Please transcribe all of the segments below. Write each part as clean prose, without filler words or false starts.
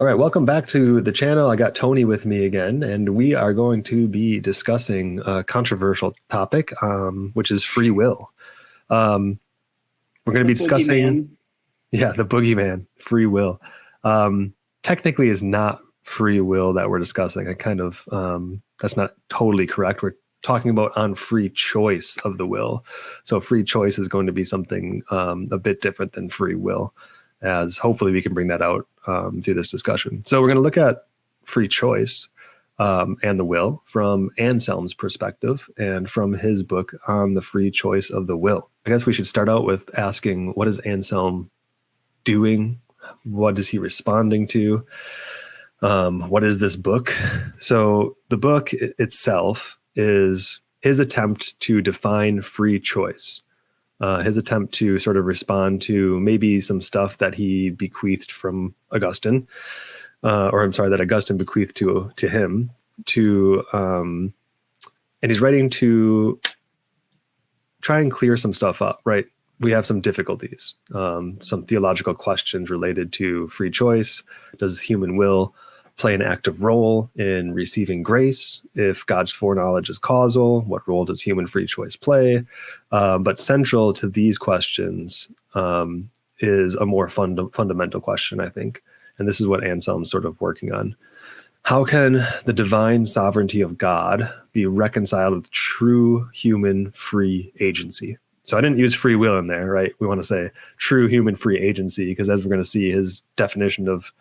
All right, welcome back to the channel. I got Tony with me again, and we are going to be discussing a controversial topic, which is free will. We're going to be discussing, the boogeyman, free will. Technically, it's not free will that we're discussing. That's not totally correct. We're talking about on free choice of the will. So free choice is going to be something a bit different than free will, as hopefully we can bring that out through this discussion. So we're going to look at free choice and the will from Anselm's perspective and from his book on the free choice of the will. I guess we should start out with asking, what is Anselm doing? What is he responding to? What is this book? So the book itself is his attempt to define free choice. His attempt to sort of respond to maybe some stuff that he bequeathed from Augustine, that Augustine bequeathed to him. And he's writing to try and clear some stuff up, right? We have some difficulties, some theological questions related to free choice. Does human will play an active role in receiving grace? If God's foreknowledge is causal, what role does human free choice play? But central to these questions is a more fundamental question, I think. And this is what Anselm's sort of working on. How can the divine sovereignty of God be reconciled with true human free agency? So I didn't use free will in there, right? We want to say true human free agency, because as we're going to see, his definition of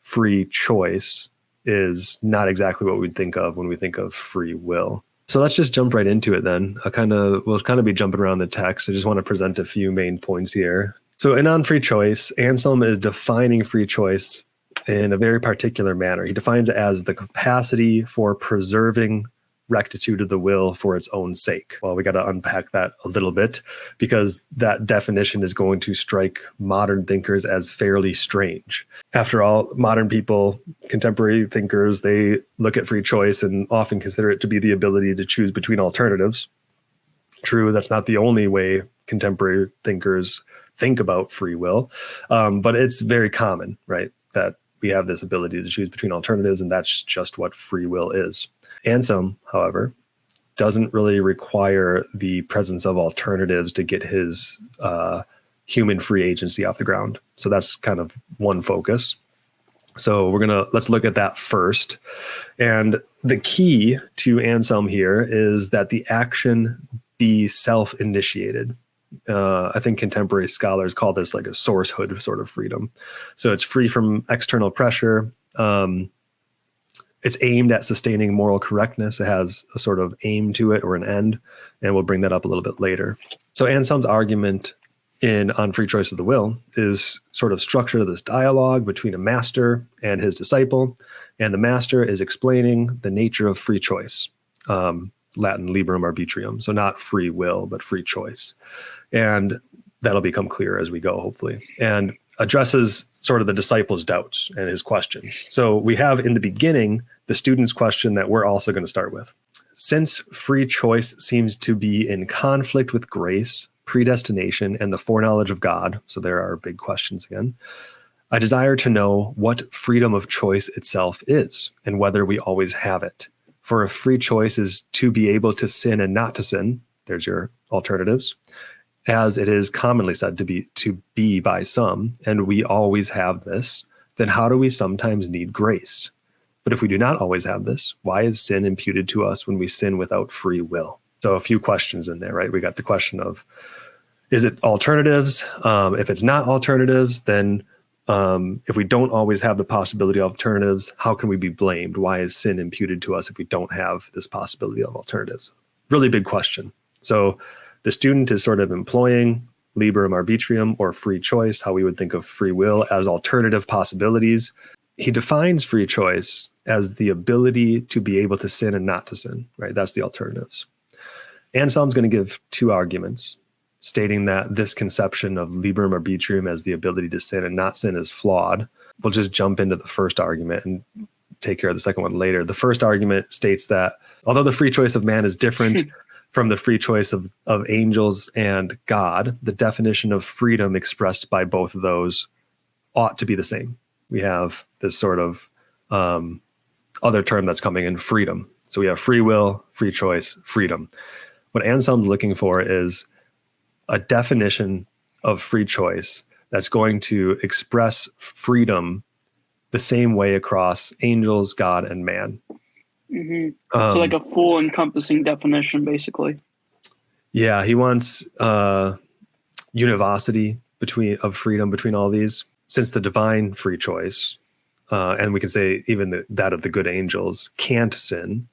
free choice is not exactly what we'd think of when we think of free will. So let's just jump right into it then. We'll kind of be jumping around the text. I just want to present a few main points here. So in On Free Choice, Anselm is defining free choice in a very particular manner. He defines it as the capacity for preserving rectitude of the will for its own sake. Well, we got to unpack that a little bit, because that definition is going to strike modern thinkers as fairly strange. After all, modern people, contemporary thinkers, they look at free choice and often consider it to be the ability to choose between alternatives. True, that's not the only way contemporary thinkers think about free will, but it's very common, right, that we have this ability to choose between alternatives, and that's just what free will is. Anselm, however, doesn't really require the presence of alternatives to get his human free agency off the ground. So that's kind of one focus. So let's look at that first. And the key to Anselm here is that the action be self-initiated. I think contemporary scholars call this like a sourcehood sort of freedom. So it's free from external pressure. It's aimed at sustaining moral correctness. It has a sort of aim to it, or an end, and we'll bring that up a little bit later. So Anselm's argument on free choice of the will is sort of structured this dialogue between a master and his disciple, and the master is explaining the nature of free choice, Latin liberum arbitrium, so not free will, but free choice. And that'll become clear as we go, hopefully, and addresses sort of the disciple's doubts and his questions. So we have in the beginning the student's question that we're also going to start with. Since free choice seems to be in conflict with grace, predestination, and the foreknowledge of God, so there are big questions again, I desire to know what freedom of choice itself is, and whether we always have it. For if free choice is to be able to sin and not to sin, there's your alternatives, as it is commonly said to be by some, and we always have this, then how do we sometimes need grace? But if we do not always have this, why is sin imputed to us when we sin without free will? So a few questions in there, right? We got the question of, is it alternatives? If it's not alternatives, then if we don't always have the possibility of alternatives, how can we be blamed? Why is sin imputed to us if we don't have this possibility of alternatives? Really big question. So the student is sort of employing liberum arbitrium, or free choice, how we would think of free will, as alternative possibilities. He defines free choice as the ability to be able to sin and not to sin, right? That's the alternatives. Anselm's going to give two arguments, stating that this conception of liberum arbitrium as the ability to sin and not sin is flawed. We'll just jump into the first argument and take care of the second one later. The first argument states that although the free choice of man is different from the free choice of angels and God, the definition of freedom expressed by both of those ought to be the same. we have this sort of other term that's coming in, freedom. So we have free will, free choice, freedom. What Anselm's looking for is a definition of free choice that's going to express freedom the same way across angels, God, and man. Mm-hmm. So like a full encompassing definition, basically. Yeah, he wants univocity of freedom between all these. Since the divine free choice, and we can say even that of the good angels, can't sin,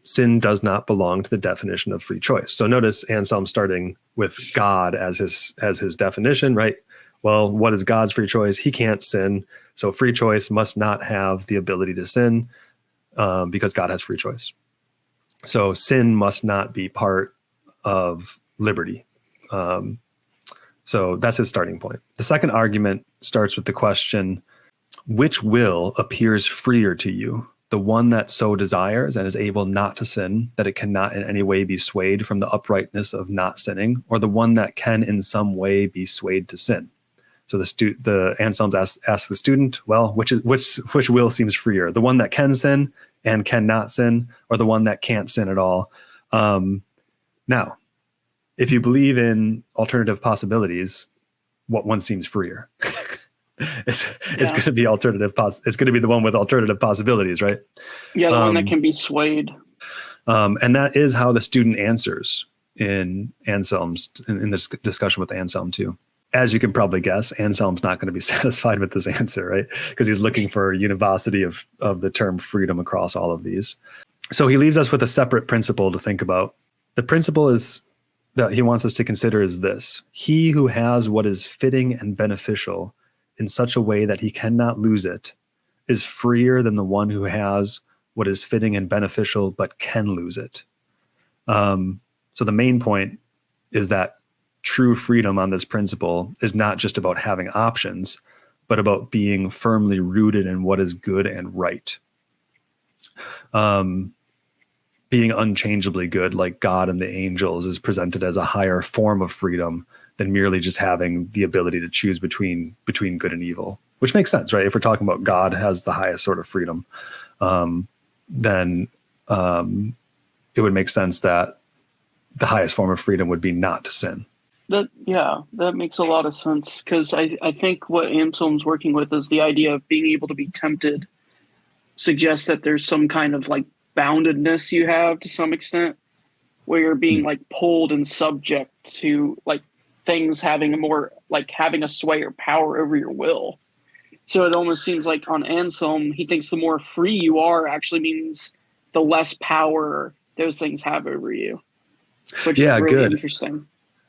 sin does not belong to the definition of free choice. So notice Anselm starting with God as his definition, right? Well, what is God's free choice? He can't sin. So free choice must not have the ability to sin because God has free choice. So sin must not be part of liberty. So that's his starting point. The second argument starts with the question, which will appears freer to you? The one that so desires and is able not to sin, that it cannot in any way be swayed from the uprightness of not sinning, or the one that can in some way be swayed to sin? So the Anselm asks the student, well, which will seems freer? The one that can sin and cannot sin, or the one that can't sin at all? Now, if you believe in alternative possibilities, what one seems freer? It's going to be it's going to be the one with alternative possibilities, right? Yeah, the one that can be swayed. And that is how the student answers in Anselm's in this discussion with Anselm too. As you can probably guess, Anselm's not going to be satisfied with this answer, right? Because he's looking for univocity of the term freedom across all of these. So he leaves us with a separate principle to think about. The principle is that he wants us to consider is this: he who has what is fitting and beneficial in such a way that he cannot lose it is freer than the one who has what is fitting and beneficial but can lose it. So the main point is that true freedom on this principle is not just about having options, but about being firmly rooted in what is good and right. Being unchangeably good, like God and the angels, is presented as a higher form of freedom than merely just having the ability to choose between good and evil, which makes sense, right? If we're talking about God has the highest sort of freedom, then it would make sense that the highest form of freedom would be not to sin. That makes a lot of sense, because I think what Anselm's working with is the idea of being able to be tempted suggests that there's some kind of like boundedness you have to some extent, where you're being like pulled and subject to like things having having a sway or power over your will. So it almost seems like on Anselm, he thinks the more free you are actually means the less power those things have over you, which is really interesting.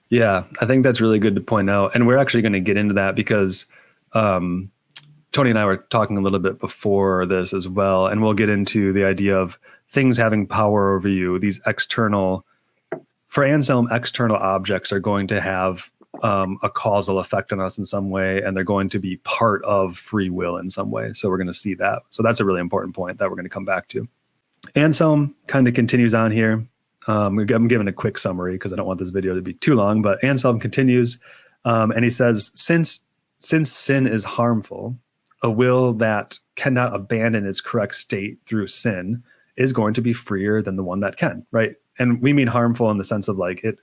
Yeah, I think that's really good to point out. And we're actually going to get into that because Tony and I were talking a little bit before this as well. And we'll get into the idea of things having power over you. These for Anselm, external objects are going to have a causal effect on us in some way, and they're going to be part of free will in some way. So we're going to see that. So that's a really important point that we're going to come back to. Anselm kind of continues on here. I'm giving a quick summary because I don't want this video to be too long, but Anselm continues and he says, since sin is harmful, a will that cannot abandon its correct state through sin is going to be freer than the one that can, right? And we mean harmful in the sense of like it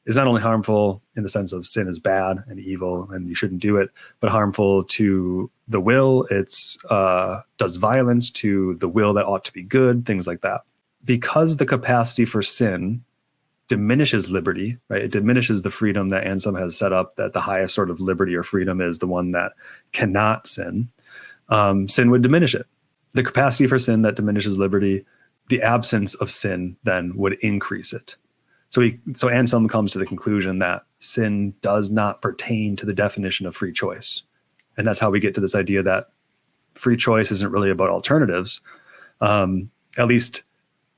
is not only harmful in the sense of sin is bad and evil and you shouldn't do it, but harmful to the will. It's does violence to the will that ought to be good, things like that. Because the capacity for sin diminishes liberty, right? It diminishes the freedom that Anselm has set up, that the highest sort of liberty or freedom is the one that cannot sin. Sin would diminish it. The capacity for sin that diminishes liberty, the absence of sin then would increase it. So Anselm comes to the conclusion that sin does not pertain to the definition of free choice. And that's how we get to this idea that free choice isn't really about alternatives. At least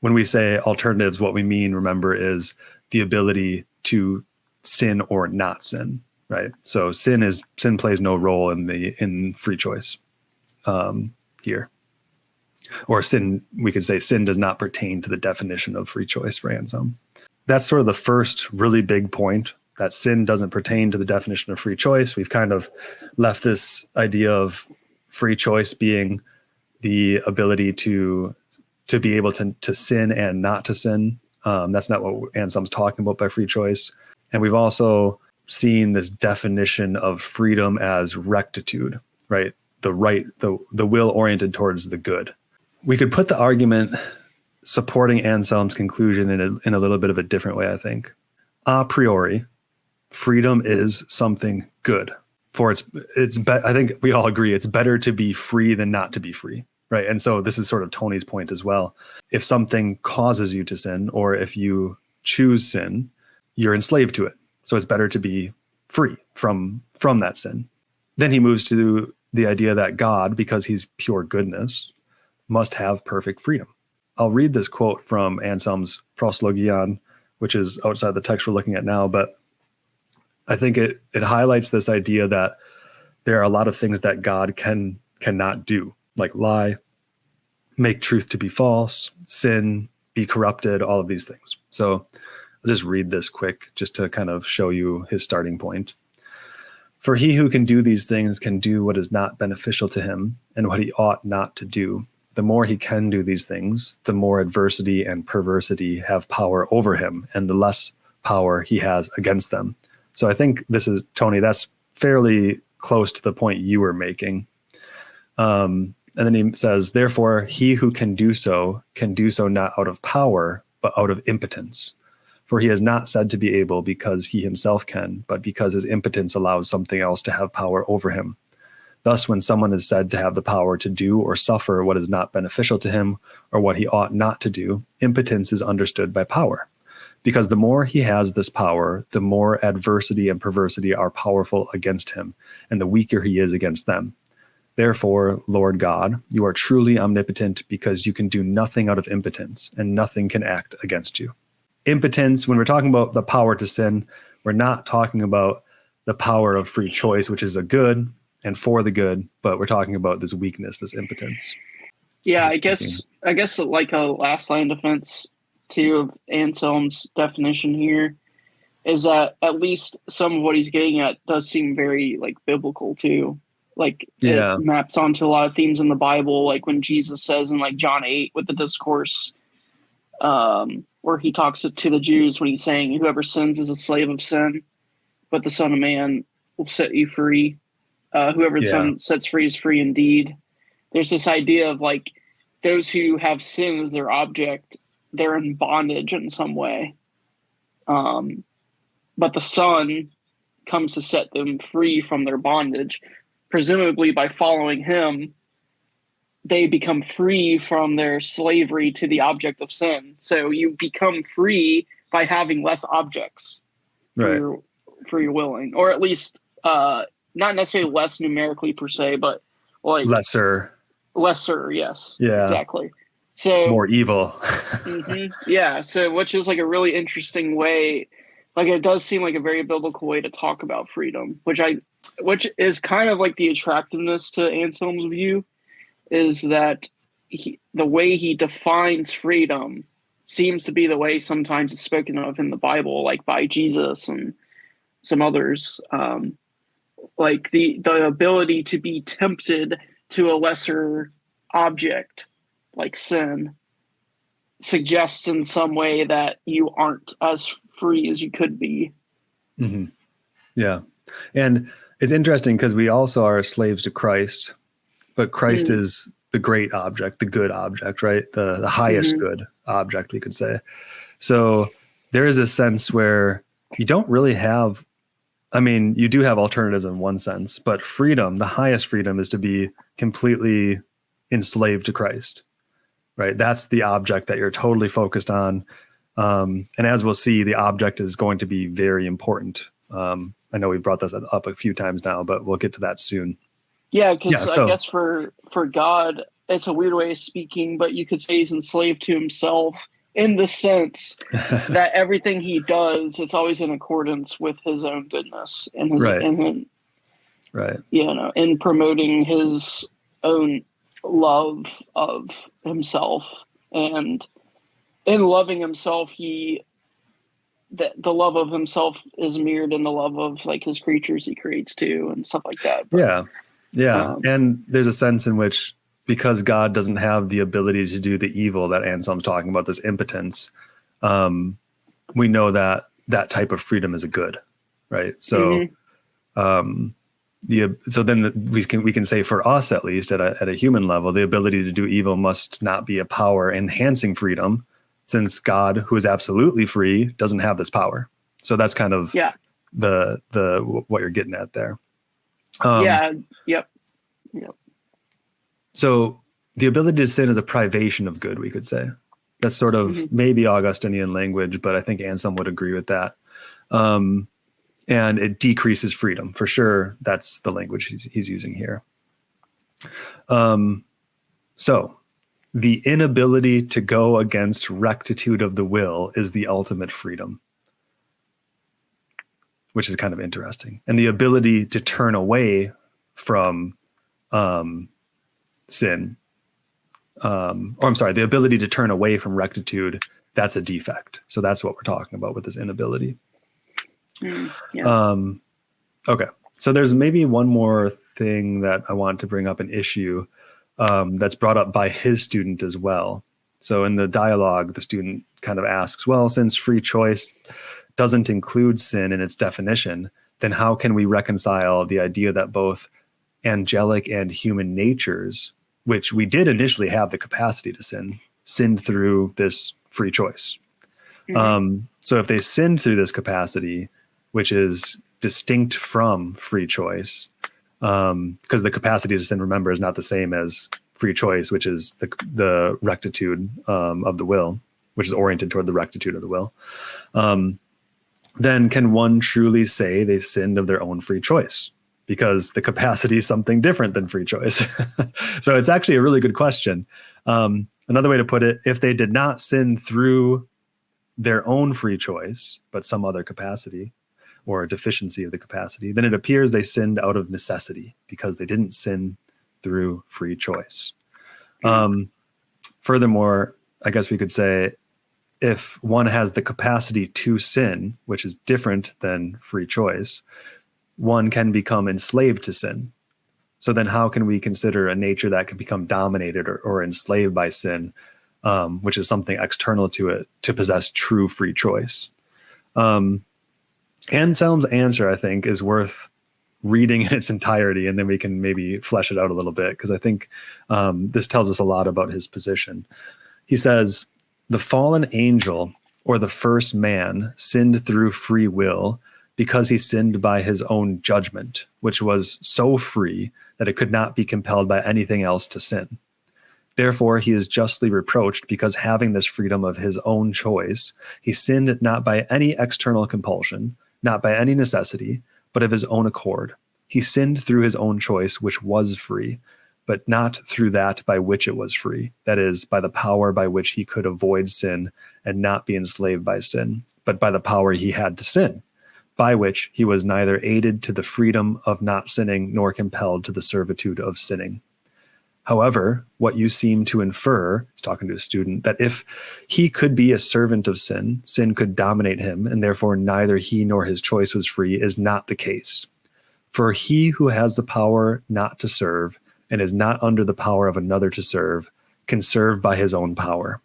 when we say alternatives, what we mean, remember, is the ability to sin or not sin, right? So sin plays no role in free choice here. Or sin, we could say sin does not pertain to the definition of free choice for Anselm. That's sort of the first really big point, that sin doesn't pertain to the definition of free choice. We've kind of left this idea of free choice being the ability to be able to sin and not to sin. That's not what Anselm's talking about by free choice. And we've also seen this definition of freedom as rectitude, right? The will oriented towards the good. We could put the argument supporting Anselm's conclusion in a little bit of a different way, I think. A priori, freedom is something good. I think we all agree it's better to be free than not to be free, right? And so this is sort of Tony's point as well. If something causes you to sin, or if you choose sin, you're enslaved to it. So it's better to be free from that sin. Then he moves to the idea that God, because he's pure goodness, must have perfect freedom. I'll read this quote from Anselm's Proslogion, which is outside the text we're looking at now, but I think it highlights this idea that there are a lot of things that God cannot do, like lie, make truth to be false, sin, be corrupted, all of these things. So I'll just read this quick just to kind of show you his starting point. For he who can do these things can do what is not beneficial to him and what he ought not to do. The more he can do these things, the more adversity and perversity have power over him, and the less power he has against them. So I think this is, Tony, that's fairly close to the point you were making. And then he says, therefore, he who can do so not out of power, but out of impotence. For he is not said to be able because he himself can, but because his impotence allows something else to have power over him. Thus, when someone is said to have the power to do or suffer what is not beneficial to him, or what he ought not to do, impotence is understood by power. Because the more he has this power, the more adversity and perversity are powerful against him, and the weaker he is against them. Therefore, Lord God, you are truly omnipotent because you can do nothing out of impotence, and nothing can act against you. Impotence, when we're talking about the power to sin, we're not talking about the power of free choice, which is a good and for the good, but we're talking about this weakness, this impotence. Yeah, I guess like a last line of defense too of Anselm's definition here is that at least some of what he's getting at does seem very like biblical too. Like it maps onto a lot of themes in the Bible, like when Jesus says in like John 8 with the discourse, where he talks to the Jews when he's saying, whoever sins is a slave of sin, but the Son of Man will set you free. Whoever the Son sets free is free indeed. There's this idea of like those who have sin as their object, they're in bondage in some way. But the Son comes to set them free from their bondage. Presumably by following him, they become free from their slavery to the object of sin. So you become free by having less objects for your willing, or at least not necessarily less numerically per se, but like lesser. Yes. Yeah, exactly. So more evil. Yeah. So, which is like a really interesting way. Like it does seem like a very biblical way to talk about freedom, which is kind of like the attractiveness to Anselm's view, is that the way he defines freedom seems to be the way sometimes it's spoken of in the Bible, like by Jesus and some others. Like the ability to be tempted to a lesser object, like sin, suggests in some way that you aren't as free as you could be. Mm-hmm. Yeah. And it's interesting because we also are slaves to Christ, but Christ is the great object, the good object, right? The highest good object, we could say. So there is a sense where you don't really have, I mean, you do have alternatives in one sense, but freedom, the highest freedom, is to be completely enslaved to Christ, right? That's the object that you're totally focused on. And as we'll see, the object is going to be very important. I know we've brought this up a few times now, but we'll get to that soon. Yeah, because I guess for God, it's a weird way of speaking, but you could say he's enslaved to himself in the sense that everything he does, it's always in accordance with his own goodness and his, in promoting his own love of himself. And in loving himself, the love of himself is mirrored in the love of like his creatures he creates too and stuff like that. But, Yeah. And there's a sense in which, because God doesn't have the ability to do the evil that Anselm's talking about, this impotence, we know that that type of freedom is a good, right? So, so then we can say, for us at least at a human level, the ability to do evil must not be a power enhancing freedom, since God, who is absolutely free, doesn't have this power. So that's kind of the what you're getting at there. Yep. So the ability to sin is a privation of good, we could say. That's sort of maybe Augustinian language, but I think Anselm would agree with that. And it decreases freedom, for sure. That's the language he's using here. So the inability to go against rectitude of the will is the ultimate freedom, which is kind of interesting. And the ability to turn away from sin, the ability to turn away from rectitude, that's a defect. So that's what we're talking about with this inability. Okay. So there's maybe one more thing that I want to bring up, an issue that's brought up by his student as well. So in the dialogue, the student kind of asks, well, since free choice doesn't include sin in its definition, then how can we reconcile the idea that both angelic and human natures, which we did initially have the capacity to sin, sinned through this free choice? So if they sinned through this capacity, which is distinct from free choice, because the capacity to sin, remember, is not the same as free choice, which is the rectitude of the will, which is oriented toward the rectitude of the will. Then can one truly say they sinned of their own free choice? Because the capacity is something different than free choice. So it's actually a really good question. Another way to put it, if they did not sin through their own free choice, but some other capacity or a deficiency of the capacity, then it appears they sinned out of necessity, because they didn't sin through free choice. Furthermore, I guess we could say, if one has the capacity to sin, which is different than free choice, one can become enslaved to sin. So then how can we consider a nature that can become dominated or enslaved by sin, which is something external to it, to possess true free choice? Anselm's answer, I think, is worth reading in its entirety, and then we can maybe flesh it out a little bit, because I think this tells us a lot about his position. He says, the fallen angel, or the first man, sinned through free will because he sinned by his own judgment, which was so free that it could not be compelled by anything else to sin. Therefore, he is justly reproached, because having this freedom of his own choice, he sinned not by any external compulsion, not by any necessity, but of his own accord. He sinned through his own choice, which was free, but not through that by which it was free. That is, by the power by which he could avoid sin and not be enslaved by sin, but by the power he had to sin, by which he was neither aided to the freedom of not sinning nor compelled to the servitude of sinning. However, what you seem to infer, he's talking to a student, that if he could be a servant of sin, sin could dominate him, and therefore neither he nor his choice was free, is not the case. For he who has the power not to serve, and is not under the power of another to serve, can serve by his own power.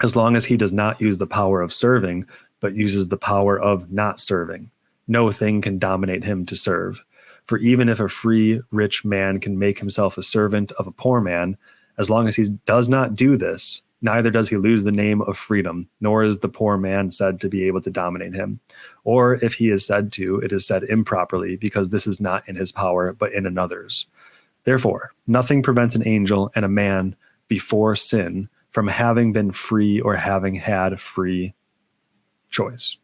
As long as he does not use the power of serving, but uses the power of not serving, no thing can dominate him to serve. For even if a free, rich man can make himself a servant of a poor man, as long as he does not do this, neither does he lose the name of freedom, nor is the poor man said to be able to dominate him. Or if he is said to, it is said improperly, because this is not in his power, but in another's. Therefore, nothing prevents an angel and a man before sin from having been free or having had free choice.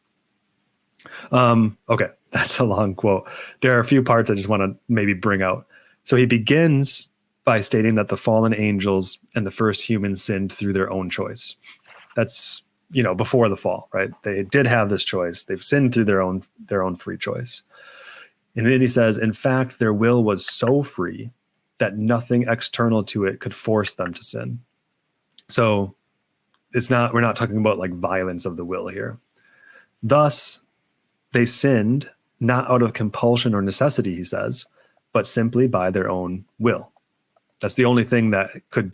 Okay, that's a long quote. There are a few parts I just want to maybe bring out. So he begins by stating that the fallen angels and the first humans sinned through their own choice. That's, before the fall, right? They did have this choice. They've sinned through their own free choice. And then he says, in fact, their will was so free that nothing external to it could force them to sin. So we're not talking about like violence of the will here. Thus, they sinned not out of compulsion or necessity, he says, but simply by their own will. That's the only thing that could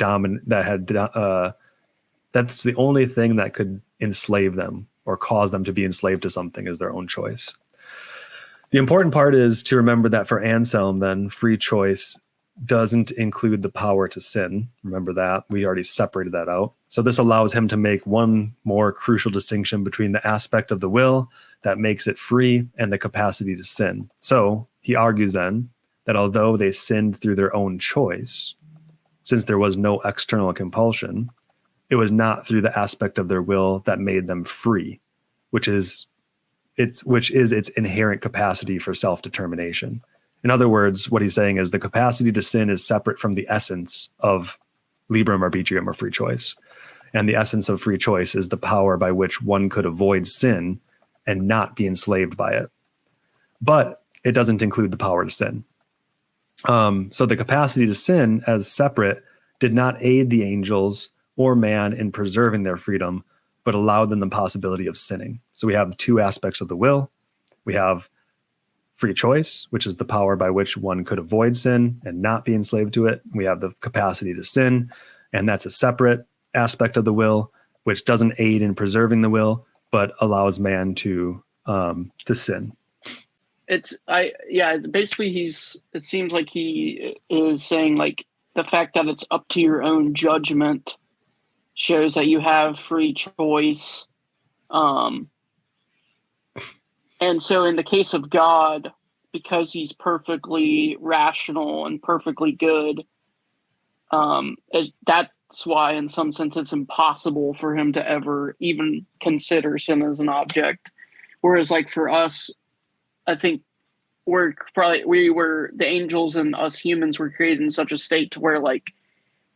that's the only thing that could enslave them or cause them to be enslaved to something, is their own choice. The important part is to remember that for Anselm, then, free choice doesn't include the power to sin. Remember that. We already separated that out. So this allows him to make one more crucial distinction between the aspect of the will that makes it free and the capacity to sin. So he argues then that although they sinned through their own choice, since there was no external compulsion, it was not through the aspect of their will that made them free, which is its inherent capacity for self-determination. In other words, what he's saying is the capacity to sin is separate from the essence of liberum arbitrium, or free choice. And the essence of free choice is the power by which one could avoid sin and not be enslaved by it. But it doesn't include the power to sin. So the capacity to sin as separate did not aid the angels or man in preserving their freedom, but allowed them the possibility of sinning. So we have two aspects of the will. We have free choice, which is the power by which one could avoid sin and not be enslaved to it. We have the capacity to sin, and that's a separate aspect of the will, which doesn't aid in preserving the will, but allows man to sin. Basically it seems like he is saying, like, the fact that it's up to your own judgment shows that you have free choice. And so in the case of God, because he's perfectly rational and perfectly good, that's why in some sense it's impossible for him to ever even consider sin as an object. Whereas, like, for us, I think the angels and us humans were created in such a state to where, like,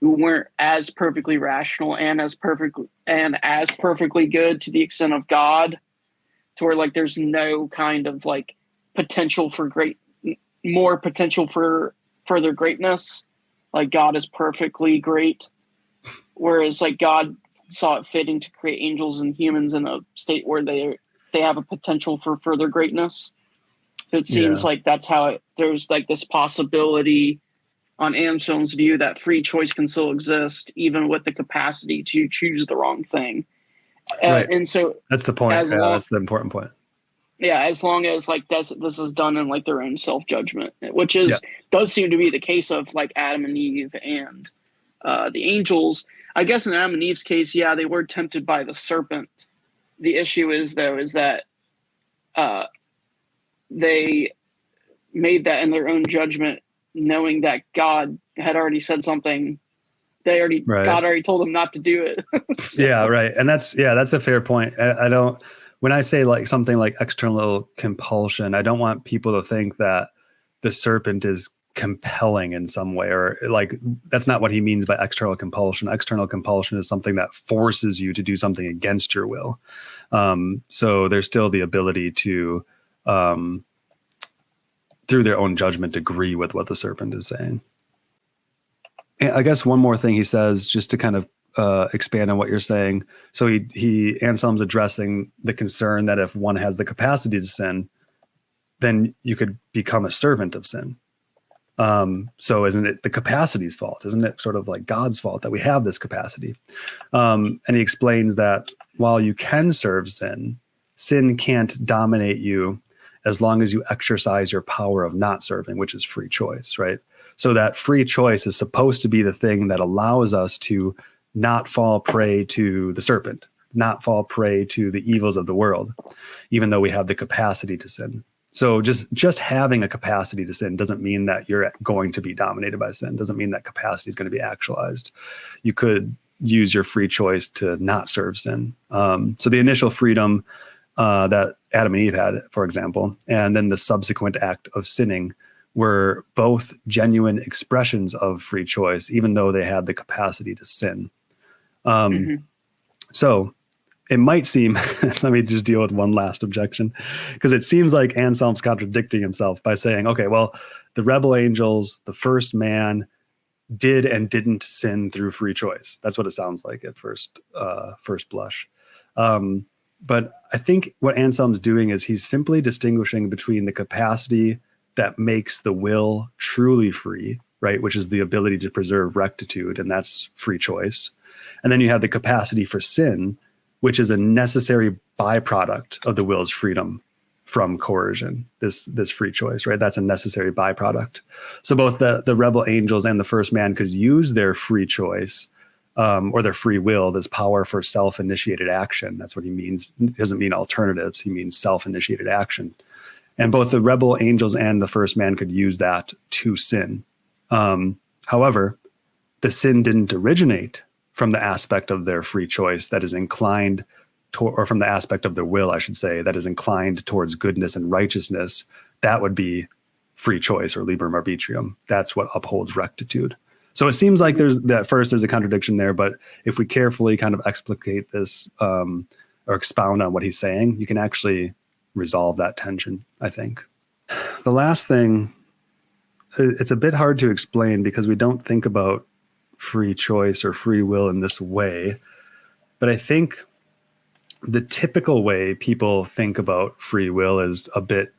we weren't as perfectly rational and as perfectly good to the extent of God, to where, like, there's no kind of, like, more potential for further greatness. Like, God is perfectly great, whereas, like, God saw it fitting to create angels and humans in a state where they have a potential for further greatness. So it seems like that's how there's, like, this possibility on Anselm's view that free choice can still exist even with the capacity to choose the wrong thing. Right. And so that's the point. That's the important point. Yeah, as long as, like, this is done in, like, their own self-judgment, which does seem to be the case of, like, Adam and Eve and the angels. I guess in Adam and Eve's case, they were tempted by the serpent. The issue is that they made that in their own judgment, knowing that God had already said something. God already told them not to do it. So. Yeah, right. And that's a fair point. I don't, when I say, like, something like external compulsion, I don't want people to think that the serpent is compelling in some way, or, like, that's not what he means by external compulsion. External compulsion is something that forces you to do something against your will. So there's still the ability to, through their own judgment, agree with what the serpent is saying. And I guess one more thing he says, just to kind of expand on what you're saying. So Anselm's addressing the concern that if one has the capacity to sin, then you could become a servant of sin. So isn't it the capacity's fault? Isn't it sort of like God's fault that we have this capacity? And he explains that while you can serve sin, sin can't dominate you as long as you exercise your power of not serving, which is free choice, right? So that free choice is supposed to be the thing that allows us to not fall prey to the serpent, not fall prey to the evils of the world, even though we have the capacity to sin. So just having a capacity to sin doesn't mean that you're going to be dominated by sin, doesn't mean that capacity is going to be actualized. You could use your free choice to not serve sin. So the initial freedom that Adam and Eve had, for example, and then the subsequent act of sinning were both genuine expressions of free choice, even though they had the capacity to sin. So it might seem, let me just deal with one last objection, because it seems like Anselm's contradicting himself by saying, okay, well, the rebel angels, the first man, did and didn't sin through free choice. That's what it sounds like at first blush. But I think what Anselm's doing is he's simply distinguishing between the capacity that makes the will truly free, right? Which is the ability to preserve rectitude, and that's free choice. And then you have the capacity for sin, which is a necessary byproduct of the will's freedom from coercion, this free choice, right? That's a necessary byproduct. So both the rebel angels and the first man could use their free choice or their free will, this power for self-initiated action. That's what he means. He doesn't mean alternatives. He means self-initiated action. And both the rebel angels and the first man could use that to sin. However, the sin didn't originate from the aspect of their free choice that is inclined to, or from the aspect of their will, I should say, that is inclined towards goodness and righteousness. That would be free choice or liberum arbitrium. That's what upholds rectitude. So it seems like there's a contradiction there, but if we carefully kind of explicate this or expound on what he's saying, you can actually resolve that tension, I think. The last thing, it's a bit hard to explain because we don't think about free choice or free will in this way, but I think the typical way people think about free will is a bit,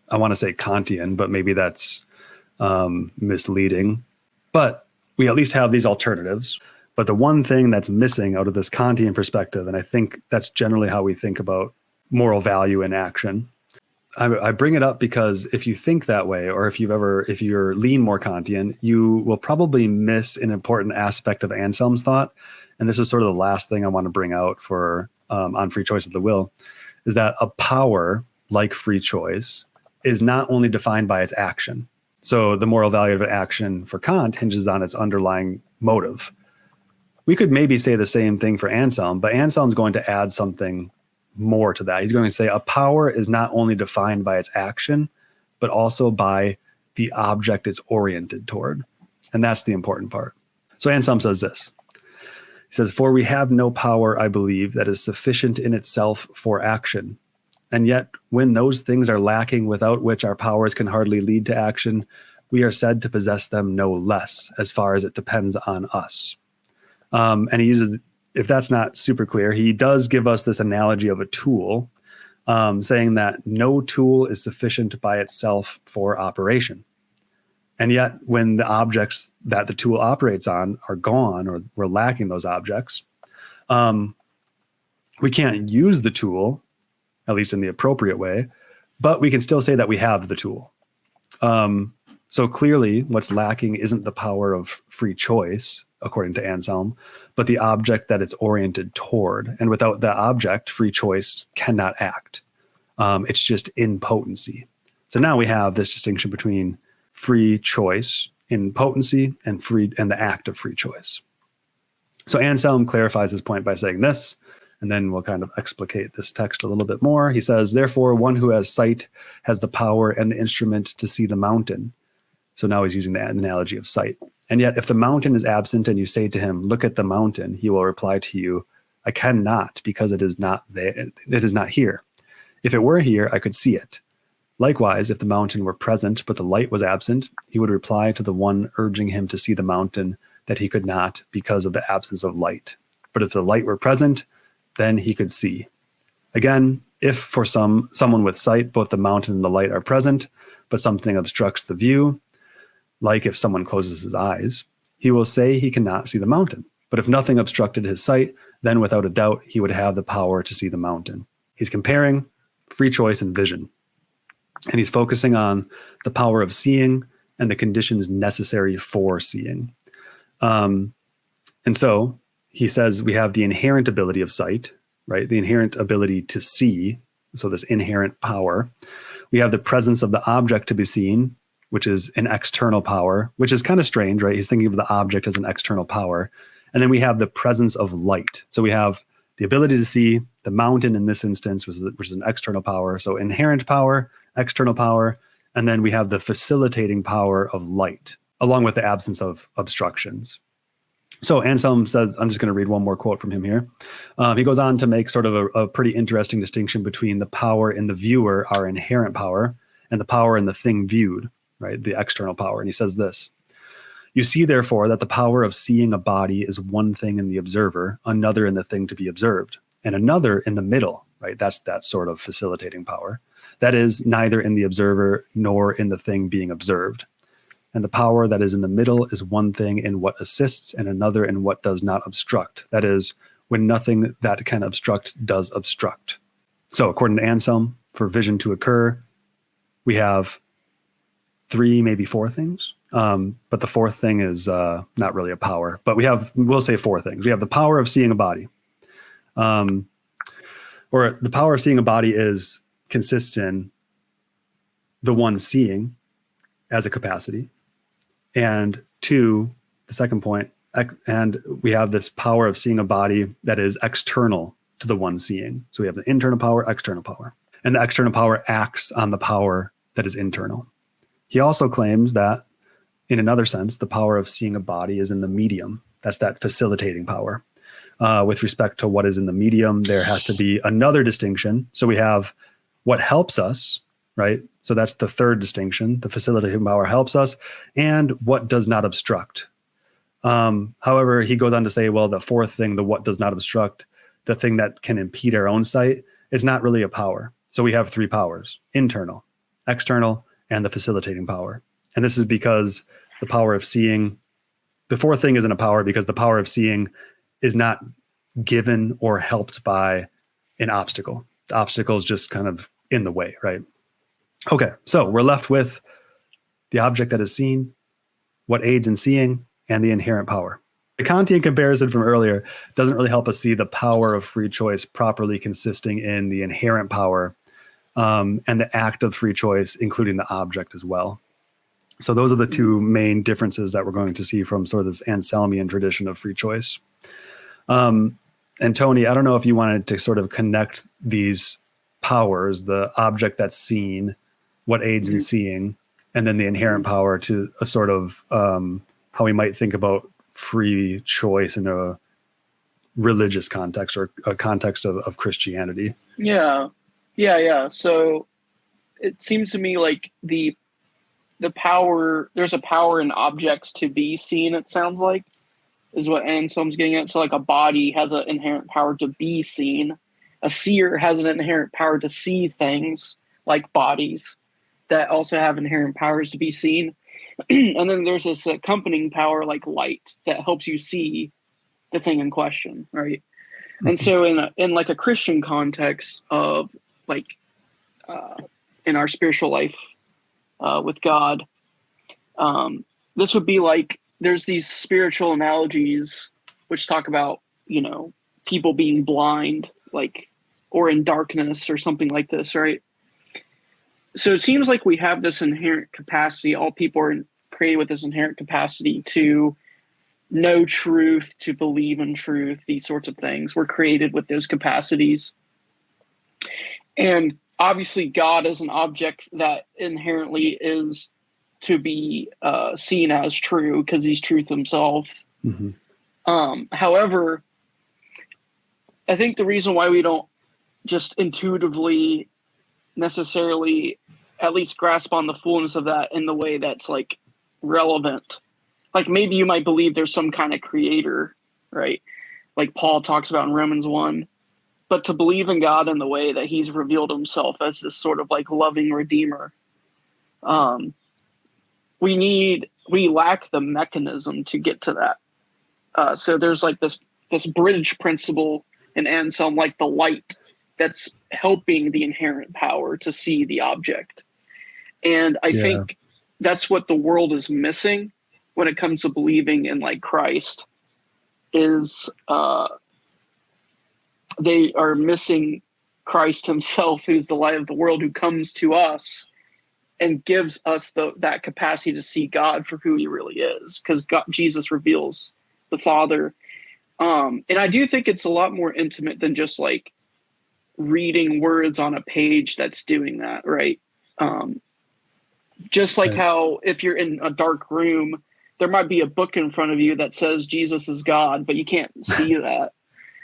I want to say Kantian, but maybe that's misleading. But we at least have these alternatives. But the one thing that's missing out of this Kantian perspective, and I think that's generally how we think about moral value in action. I bring it up because if you think that way, or if you're lean more Kantian, you will probably miss an important aspect of Anselm's thought. And this is sort of the last thing I want to bring out for on free choice of the will, is that a power like free choice is not only defined by its action. So the moral value of an action for Kant hinges on its underlying motive. We could maybe say the same thing for Anselm, but Anselm's going to add something more to that. He's going to say a power is not only defined by its action, but also by the object it's oriented toward. And that's the important part. So Anselm says this. He says, "For we have no power, I believe, that is sufficient in itself for action. And yet, when those things are lacking without which our powers can hardly lead to action, we are said to possess them no less, as far as it depends on us." And he uses, if that's not super clear, he does give us this analogy of a tool, saying that no tool is sufficient by itself for operation. And yet, when the objects that the tool operates on are gone, or we're lacking those objects, we can't use the tool, at least in the appropriate way, but we can still say that we have the tool. So clearly, what's lacking isn't the power of free choice, according to Anselm, but the object that it's oriented toward. And without that object, free choice cannot act. It's just impotency. So now we have this distinction between free choice in potency and the act of free choice. So Anselm clarifies his point by saying this, and then we'll kind of explicate this text a little bit more. He says, "Therefore, one who has sight has the power and the instrument to see the mountain." So now he's using the analogy of sight. "And yet, if the mountain is absent and you say to him, 'Look at the mountain,' he will reply to you, 'I cannot, because it is not there. It is not here. If it were here, I could see it.' Likewise, if the mountain were present, but the light was absent, he would reply to the one urging him to see the mountain that he could not because of the absence of light. But if the light were present, then he could see. Again, if for someone with sight, both the mountain and the light are present, but something obstructs the view, like if someone closes his eyes, he will say he cannot see the mountain. But if nothing obstructed his sight, then without a doubt, he would have the power to see the mountain." He's comparing free choice and vision. And he's focusing on the power of seeing and the conditions necessary for seeing. And so he says we have the inherent ability of sight, right? The inherent ability to see. So this inherent power. We have the presence of the object to be seen, which is an external power, which is kind of strange, right? He's thinking of the object as an external power. And then we have the presence of light. So we have the ability to see the mountain in this instance, which is an external power. So inherent power, external power, and then we have the facilitating power of light, along with the absence of obstructions. So Anselm says, I'm just going to read one more quote from him here. He goes on to make sort of a pretty interesting distinction between the power in the viewer, our inherent power, and the power in the thing viewed, right, the external power. And he says this: "You see, therefore, that the power of seeing a body is one thing in the observer, another in the thing to be observed, and another in the middle, right? That's that sort of facilitating power. That is neither in the observer nor in the thing being observed. And the power that is in the middle is one thing in what assists and another in what does not obstruct. That is, when nothing that can obstruct does obstruct. So according to Anselm, for vision to occur, we have 3, maybe 4 things. But the 4th thing is not really a power. But we'll say 4 things. We have the power of seeing a body. Or the power of seeing a body consists in the one seeing as a capacity. And 2, the second point, and we have this power of seeing a body that is external to the one seeing. So we have the internal power, external power. And the external power acts on the power that is internal. He also claims that, in another sense, the power of seeing a body is in the medium. That's that facilitating power. With respect to what is in the medium, there has to be another distinction. So we have what helps us, right? So that's the 3rd distinction. The facilitating power helps us, and what does not obstruct. However, he goes on to say, well, the 4th thing, the what does not obstruct, the thing that can impede our own sight, is not really a power. So we have 3 powers: internal, external, and the facilitating power. And this is because the power of seeing, the 4th thing isn't a power because the power of seeing is not given or helped by an obstacle. The obstacle is just kind of in the way, right? Okay, so we're left with the object that is seen, what aids in seeing, and the inherent power. The Kantian comparison from earlier doesn't really help us see the power of free choice properly consisting in the inherent power and the act of free choice, including the object as well. So those are the 2 main differences that we're going to see from sort of this Anselmian tradition of free choice. And Tony, I don't know if you wanted to sort of connect these powers, the object that's seen, what aids in seeing, and then the inherent power to a sort of how we might think about free choice in a religious context or a context of Christianity. Yeah. So it seems to me like the power, there's a power in objects to be seen, it sounds like, is what Anselm's getting at. So like a body has an inherent power to be seen. A seer has an inherent power to see things like bodies that also have inherent powers to be seen. And then there's this accompanying power like light that helps you see the thing in question, right? And so in like a Christian context of like in our spiritual life with God, this would be like, there's these spiritual analogies which talk about, people being blind, like, or in darkness or something like this, right? So it seems like we have this inherent capacity. All people are created with this inherent capacity to know truth, to believe in truth, these sorts of things. We're created with those capacities. And obviously God is an object that inherently is to be seen as true because he's truth himself. However, I think the reason why we don't just intuitively necessarily at least grasp on the fullness of that in the way that's like relevant, like maybe you might believe there's some kind of creator, right? Like Paul talks about in Romans 1, but to believe in God in the way that he's revealed himself as this sort of like loving redeemer, we lack the mechanism to get to that. So there's like this bridge principle in Anselm, like the light that's helping the inherent power to see the object. And I think that's what the world is missing when it comes to believing in like Christ is they are missing Christ himself, who's the light of the world, who comes to us and gives us that capacity to see God for who he really is, because Jesus reveals the Father. And I do think it's a lot more intimate than just like reading words on a page that's doing that, right? Just like how if you're in a dark room, there might be a book in front of you that says Jesus is God, but you can't see that.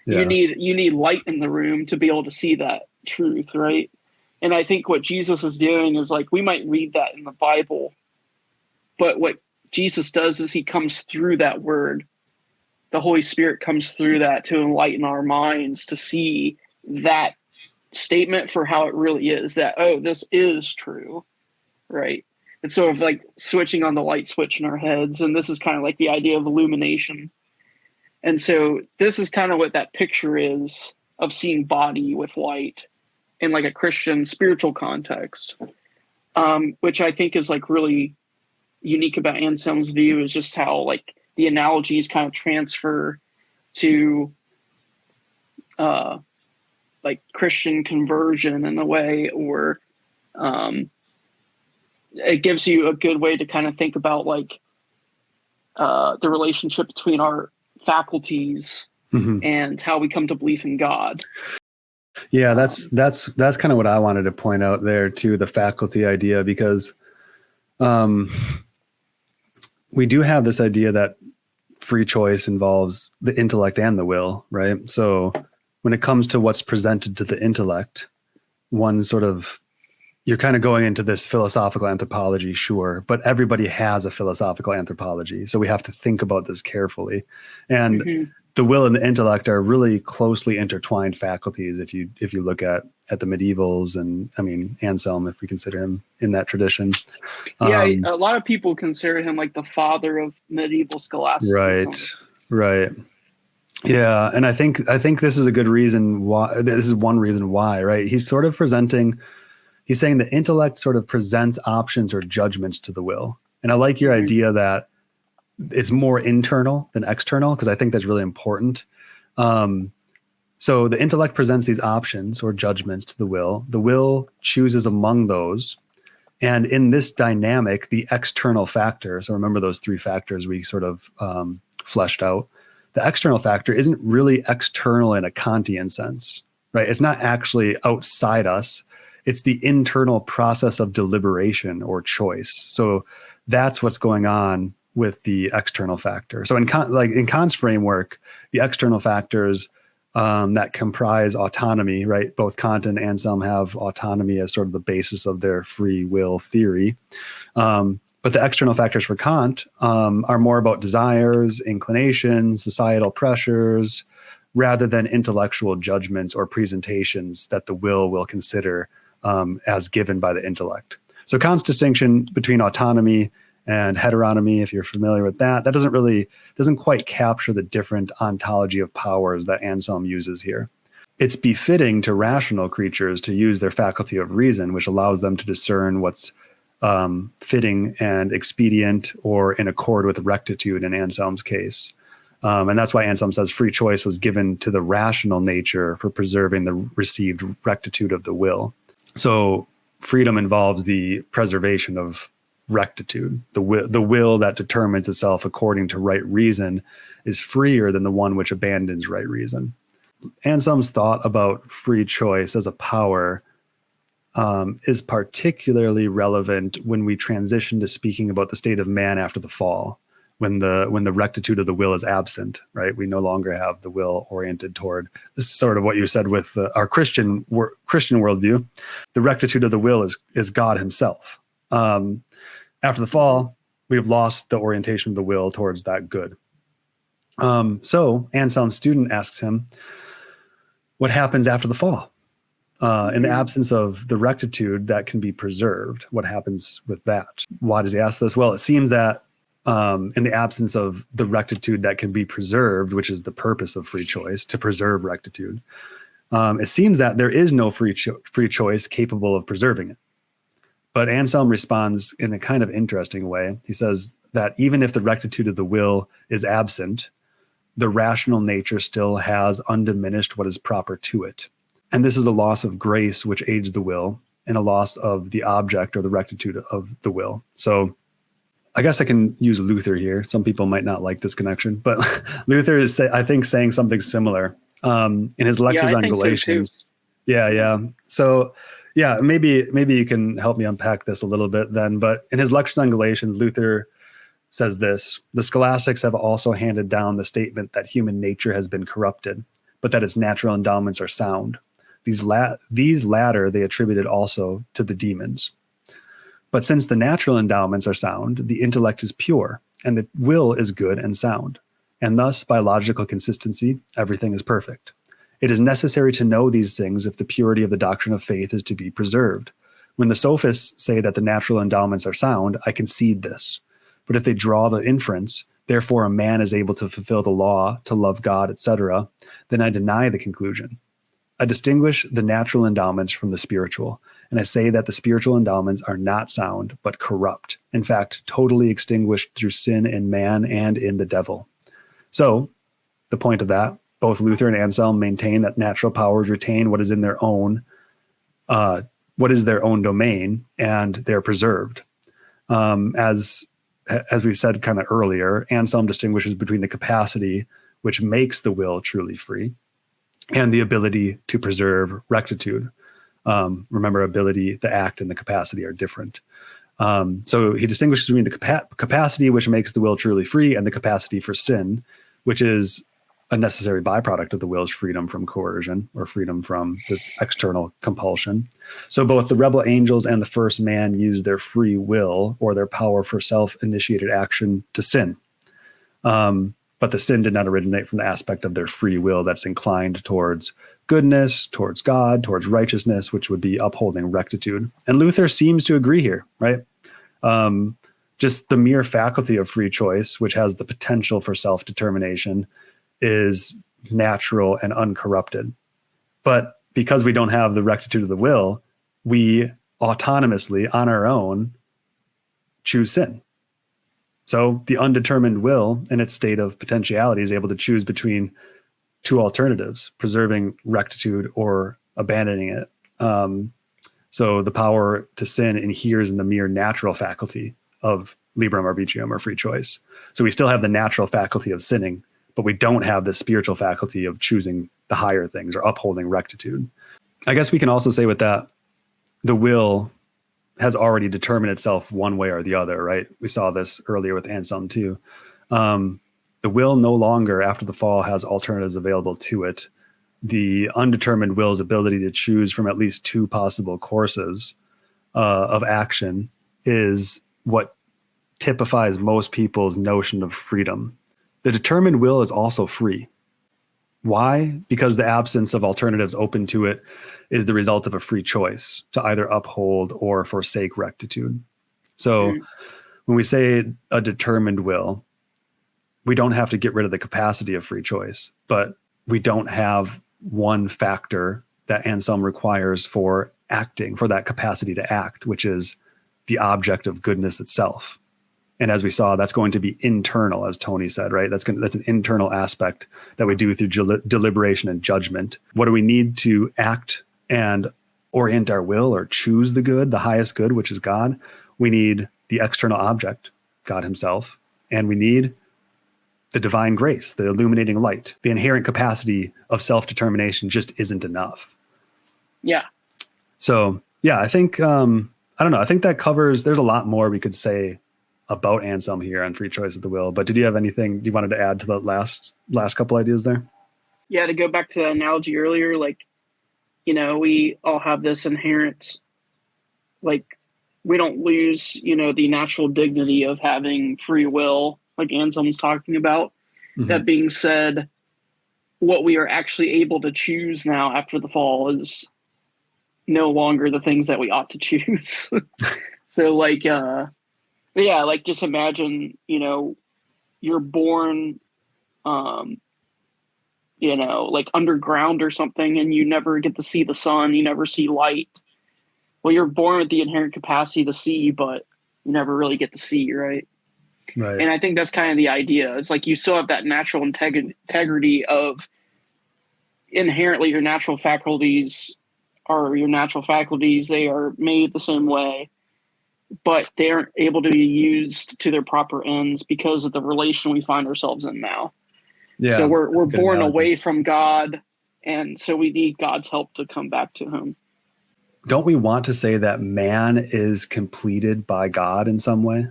You need light in the room to be able to see that truth, right? And I think what Jesus is doing is like, we might read that in the Bible, but what Jesus does is he comes through that word. The Holy Spirit comes through that to enlighten our minds to see that statement for how it really is, that, oh, this is true, right? It's sort of like switching on the light switch in our heads, and this is kind of like the idea of illumination. And so this is kind of what that picture is of seeing body with light in like a Christian spiritual context, which I think is like really unique about Anselm's view, is just how like the analogies kind of transfer to like Christian conversion in a way, or it gives you a good way to kind of think about like the relationship between our faculties and how we come to believe in God. Yeah, that's kind of what I wanted to point out there too, the faculty idea, because we do have this idea that free choice involves the intellect and the will, right? So when it comes to what's presented to the intellect, you're kind of going into this philosophical anthropology, sure, but everybody has a philosophical anthropology. So we have to think about this carefully. And the will and the intellect are really closely intertwined faculties. If you look at the medievals, and I mean, Anselm, if we consider him in that tradition. Yeah, a lot of people consider him like the father of medieval scholasticism. Right. Yeah, and I think this is a good reason why. This is one reason why, right? He's saying the intellect sort of presents options or judgments to the will. And I like your idea that it's more internal than external, because I think that's really important. So the intellect presents these options or judgments to the will. The will chooses among those. And in this dynamic, the external factor, so remember those three factors we sort of fleshed out, the external factor isn't really external in a Kantian sense, right? It's not actually outside us. It's the internal process of deliberation or choice. So that's what's going on with the external factor. So in Kant's framework, the external factors that comprise autonomy, right? Both Kant and Anselm have autonomy as sort of the basis of their free will theory. But the external factors for Kant are more about desires, inclinations, societal pressures, rather than intellectual judgments or presentations that the will consider as given by the intellect. So Kant's distinction between autonomy and heteronomy, if you're familiar with that doesn't quite capture the different ontology of powers that Anselm uses here. It's befitting to rational creatures to use their faculty of reason, which allows them to discern what's fitting and expedient or in accord with rectitude in Anselm's case. And that's why Anselm says free choice was given to the rational nature for preserving the received rectitude of the will. So freedom involves the preservation of rectitude. The will that determines itself according to right reason is freer than the one which abandons right reason. Anselm's thought about free choice as a power is particularly relevant when we transition to speaking about the state of man after the fall, when the rectitude of the will is absent, right? We no longer have the will oriented toward, this is sort of what you said with our Christian worldview. The rectitude of the will is God himself. After the fall, we have lost the orientation of the will towards that good. So Anselm's student asks him, what happens after the fall? In the absence of the rectitude that can be preserved, what happens with that? Why does he ask this? Well, it seems that in the absence of the rectitude that can be preserved, which is the purpose of free choice, to preserve rectitude, it seems that there is no free choice capable of preserving it. But Anselm responds in a kind of interesting way. He says that even if the rectitude of the will is absent, the rational nature still has undiminished what is proper to it. And this is a loss of grace which aids the will, and a loss of the object or the rectitude of the will. So I guess I can use Luther here. Some people might not like this connection, but Luther is, I think, saying something similar in his lectures on Galatians. Yeah. So yeah, maybe you can help me unpack this a little bit then. But in his lectures on Galatians, Luther says this: the scholastics have also handed down the statement that human nature has been corrupted, but that its natural endowments are sound. These latter they attributed also to the demons. But since the natural endowments are sound, the intellect is pure, and the will is good and sound. And thus, by logical consistency, everything is perfect. It is necessary to know these things if the purity of the doctrine of faith is to be preserved. When the sophists say that the natural endowments are sound, I concede this. But if they draw the inference, therefore a man is able to fulfill the law, to love God, etc., then I deny the conclusion. I distinguish the natural endowments from the spiritual, and I say that the spiritual endowments are not sound, but corrupt. In fact, totally extinguished through sin in man and in the devil. So, the point of that, both Luther and Anselm maintain that natural powers retain what is in their own, what is their own domain, and they're preserved. As we said kind of earlier, Anselm distinguishes between the capacity which makes the will truly free and the ability to preserve rectitude. Remember, ability, the act, and the capacity are different. So he distinguishes between the capacity which makes the will truly free and the capacity for sin, which is a necessary byproduct of the will's freedom from coercion or freedom from this external compulsion. So both the rebel angels and the first man use their free will or their power for self-initiated action to sin. But the sin did not originate from the aspect of their free will that's inclined towards goodness, towards God, towards righteousness, which would be upholding rectitude. And Luther seems to agree here, right? Just the mere faculty of free choice, which has the potential for self-determination, is natural and uncorrupted. But because we don't have the rectitude of the will, we autonomously, on our own, choose sin. So the undetermined will in its state of potentiality is able to choose between two alternatives, preserving rectitude or abandoning it. So the power to sin inheres in the mere natural faculty of liberum arbitrium or free choice. So we still have the natural faculty of sinning, but we don't have the spiritual faculty of choosing the higher things or upholding rectitude. I guess we can also say with that, the will has already determined itself one way or the other, right? We saw this earlier with Anselm too. The will no longer, after the fall, has alternatives available to it. The undetermined will's ability to choose from at least two possible courses of action is what typifies most people's notion of freedom. The determined will is also free. Why? Because the absence of alternatives open to it is the result of a free choice to either uphold or forsake rectitude. So when we say a determined will, we don't have to get rid of the capacity of free choice, but we don't have one factor that Anselm requires for acting, for that capacity to act, which is the object of goodness itself. And as we saw, that's going to be internal, as Tony said, right? That's an internal aspect that we do through deliberation and judgment. What do we need to act and orient our will or choose the good, the highest good, which is God? We need the external object, God himself, and we need the divine grace, the illuminating light. The inherent capacity of self-determination just isn't enough. Yeah. So, yeah, I think, I don't know. I think that covers, there's a lot more we could say about Anselm here on free choice of the will. But did you have anything you wanted to add to the last couple ideas there? Yeah, to go back to the analogy earlier, like, we all have this inherent, like, we don't lose, the natural dignity of having free will, like Anselm's talking about. Mm-hmm. That being said, what we are actually able to choose now after the fall is no longer the things that we ought to choose. So, like, yeah, like just imagine, you're born, like underground or something, and you never get to see the sun, you never see light. Well, you're born with the inherent capacity to see, but you never really get to see, right? Right. And I think that's kind of the idea. It's like you still have that natural integrity of inherently your natural faculties, they are made the same way, but they aren't able to be used to their proper ends because of the relation we find ourselves in now. Yeah, so we're born away from God, and so we need God's help to come back to him. Don't we want to say that man is completed by God in some way?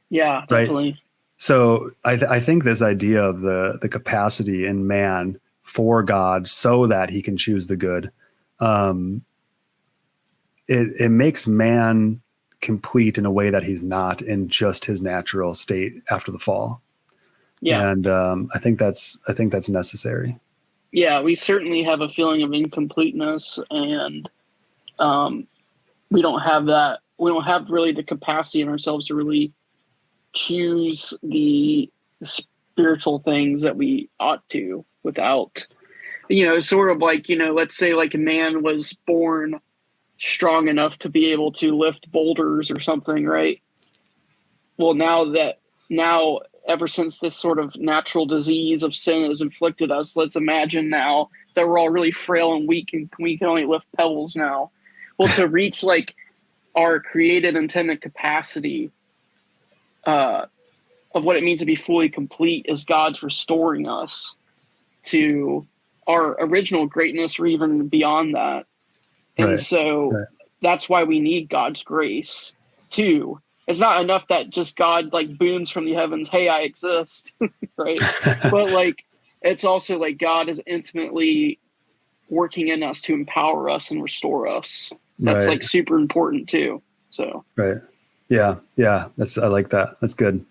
Yeah, definitely. Right? So I think this idea of the capacity in man for God so that he can choose the good, it makes man complete in a way that he's not in just his natural state after the fall. Yeah. And I think that's necessary. yeah, we certainly have a feeling of incompleteness, and we don't have that. We don't have really the capacity in ourselves to really choose the spiritual things that we ought to without, sort of like, let's say like a man was born strong enough to be able to lift boulders or something, right? Well, now ever since this sort of natural disease of sin has inflicted us, let's imagine now that we're all really frail and weak and we can only lift pebbles now. Well, to reach like our created intended capacity of what it means to be fully complete is God's restoring us to our original greatness or even beyond that. And so that's why we need God's grace too. It's not enough that just God like booms from the heavens, hey, I exist, right? But like, it's also like God is intimately working in us to empower us and restore us. That's like super important too. So right. Yeah. I like that. That's good.